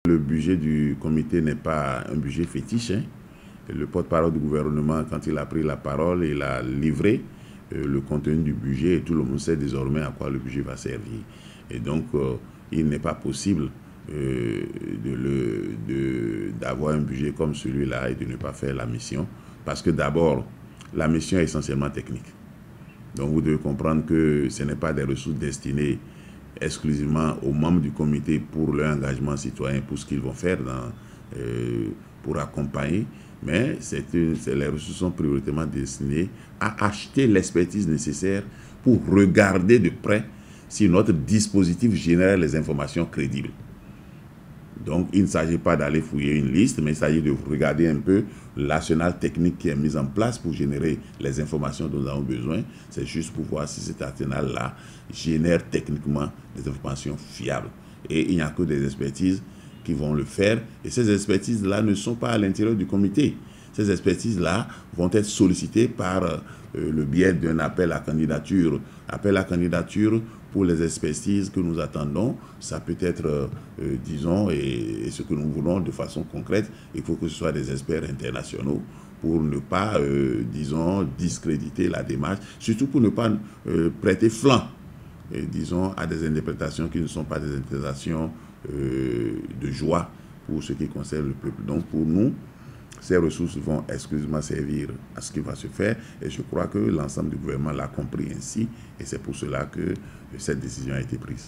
Le budget du comité n'est pas un budget fétiche. Le porte-parole du gouvernement, quand il a pris la parole, il a livré le contenu du budget et tout le monde sait désormais à quoi le budget va servir. Et donc, il n'est pas possible d'avoir un budget comme celui-là et de ne pas faire la mission. Parce que d'abord, la mission est essentiellement technique. Donc, vous devez comprendre que ce n'est pas des ressources destinées exclusivement aux membres du comité pour leur engagement citoyen, pour ce qu'ils vont faire pour accompagner, mais les ressources sont prioritairement destinées à acheter l'expertise nécessaire pour regarder de près si notre dispositif génère les informations crédibles. Donc, il ne s'agit pas d'aller fouiller une liste, mais il s'agit de regarder un peu l'arsenal technique qui est mis en place pour générer les informations dont nous avons besoin. C'est juste pour voir si cet arsenal-là génère techniquement des informations fiables. Et il n'y a que des expertises qui vont le faire. Et ces expertises-là ne sont pas à l'intérieur du comité. Ces expertises-là vont être sollicitées par le biais d'un appel à candidature. Appel à candidature pour les expertises que nous attendons, ça peut être, disons, et ce que nous voulons de façon concrète, il faut que ce soit des experts internationaux pour ne pas, disons, discréditer la démarche, surtout pour ne pas prêter flanc, disons, à des interprétations qui ne sont pas des interprétations de joie pour ce qui concerne le peuple. Donc pour nous, ces ressources vont exclusivement servir à ce qui va se faire et je crois que l'ensemble du gouvernement l'a compris ainsi et c'est pour cela que cette décision a été prise.